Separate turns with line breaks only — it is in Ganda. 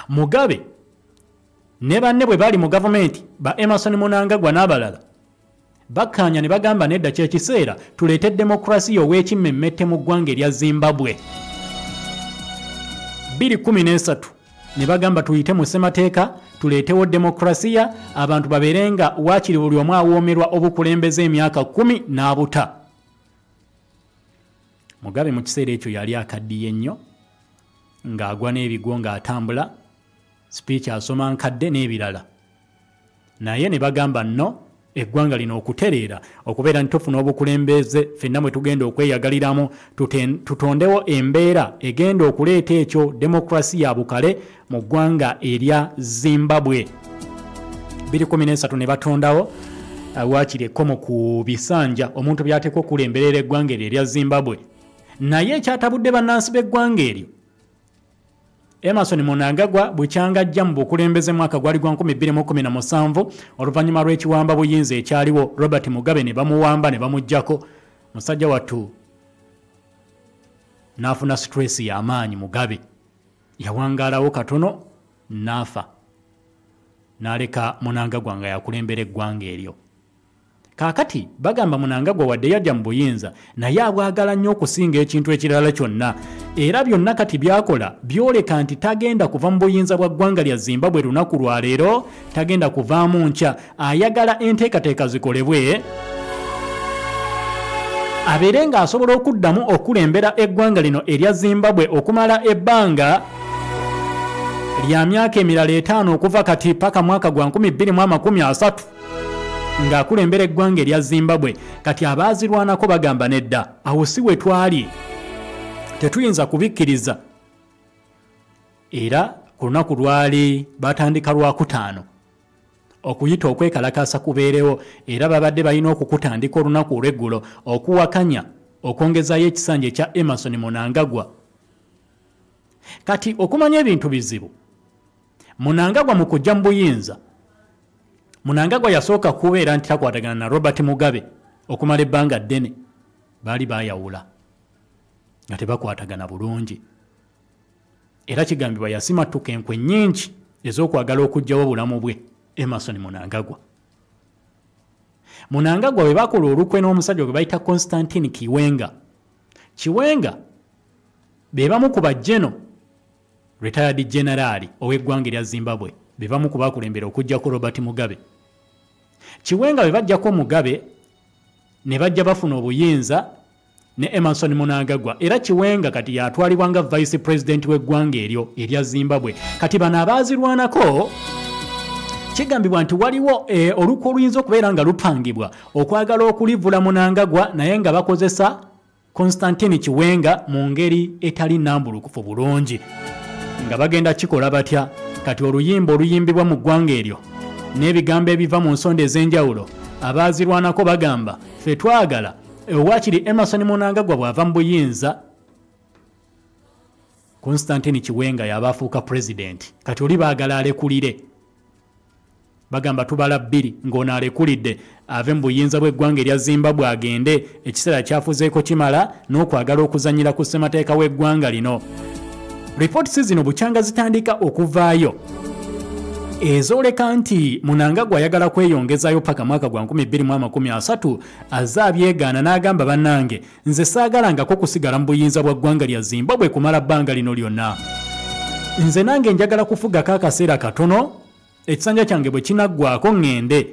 Mugabe ne banne bwe bali mu gavumenti ba Emmerson Mnangagwa n'abalala bakkaanya ne bagamba nedda kyekiseera tuleete demokrasiya ow'ekimmemmette mu ggwanga erya Zimbabwe. 2013 ne bagamba tuyite mu ssemateeka tuleetewo demokrasiya abantu babeerenga waakiri buli omu awoomerwa obukulembeze emyaka 10 n'abuta. Mugabe mu kiseera ekyo yali akaddiye nnyo ng'agwa n'ebigo ng'atambula speech asoma nkadde n'ebirala, naye ne bagamba nno eggwanga lino okutereera okubeera ntufuna obukulembeze ffenna mwe tugenda okweyagaliramu tutondewo embeera egenda okuleeta ekyo demokrasiya bukale mu ggwanga erya Zimbabwe. 2013 ne batondawo waakiri ekkomo ku bisanja omuntu byateeka okulemberera eggwanga eryo erya Zimbabwe, naye ekyatabudde bannansi b'eggwanga eryo Emmerson Mnangagwa bukyangajja mu bukulembeze mwaka gwali gwa 2017 oluvannyuma lw'ekiwamba buyinza ekyaliwo Robert Mugabe ne bamuwamba ne bamuggyako. Musajja wattu n'afuna stress y'amaanyi. Mugabe yawangaalawo katono n'afa, n'aleka Mnangagwa nga yakulembera eggwanga eryo. Kaakati bagamba Mnangagwa wadde yajja mu buyinza naye abwagala nnyo okusinga ekintu ekirala kyonna, era byonna kati byakola byoleka nti tagenda kuva mu buyinza bwa ggwanga lya Zimbabwe lunaku lwa leero, tagenda kuvaamu nkya. Ayagala enteekateeka zikolebwe abeere ng'asobola okuddamu okulembera eggwanga lino erya Zimbabwe okumala ebbanga lya myaka emirala 5 okuva kati paka mwaka gwa 2030 ng'akulembera eggwanga erya Zimbabwe. Kati abaazirwanako bagamba nedda, awo si we twali, tetuyinza kubikkiriza. Era ku lunaku lwali batandika Lwakutaano okuyita okwekalakaasa kubeerewo, era babadde balina okukutandika olunaku olw'eggulo okuwakanya okwongezayo ekisanja ekya Emmerson Mnangagwa. Kati okumanya ebintu bizibu, Mnangagwa mu kujja mu buyinza, Mnangagwa yasooka kubeera nti takwatagana na Robert Mugabe okumala ebbanga ddene, baali baayawula nga tebakwatagana bulungi, era kigambibwa yasimattuka enkwe nnyingi ez'okwagala okuggyawo obulamu bwe Emmerson Mnangagwa. Mnangagwa bwe bakola olukwe n'omusajja gwe bayita Constantine Kiwenga be bamu ku bajeno retired general ow'eggwanga erya Zimbabwe, be bamu ku bakulembera okuggyako Robert Mugabe. Kiwenga bwe bajjako Mugabe ne bajja bafuna obuyinza ne Emmerson Mnangagwa, era Kiwenga kati yatwalibwa nga vice president w'eggwanga eryo erya Zimbabwe. Kati bano abaazirwanako kigambibwa nti waliwo olukwe oluyinza okubeera nga lupangibwa okwagala okulivula Mnangagwa naye nga bakozesa Constantine Kiwenga mu ngeri etali nnambulukufu bulungi. Nga bagenda kikola batya? Kati oluyimba oluyimbibwa mu ggwanga eryo n'ebigambo ebiva mu nsonda ez'enjawulo, abaazirwanako bagamba ffe twagala waakiri Emmerson Mnangagwa bw'ava mu buyinza Constantine Kiwenga yaba afuuka president. Kati oli baagala alekulire, bagamba tubala 2 ng'ono alekulidde ave mu buyinza bw'eggwanga erya Zimbabwe agende, ekiseera kyafuzeeko kimala n'okwagala okuzanyira ku ssemateeka w'eggwanga lino. Ripooti zino bukyanga zitandika okuvaayo ezoleka nti Mnangagwa ayagala kweyongezayo paka mwaka gwa 2030 azabyegaana n'agamba bannange nze saagalangako kusigala mu buyinza bwa ggwanga lya Zimbabwe kumala bbanga lino lyonna, nze nange njagala kufugako akaseera katono ekisanja kyange bwe kinaggwaako ŋŋende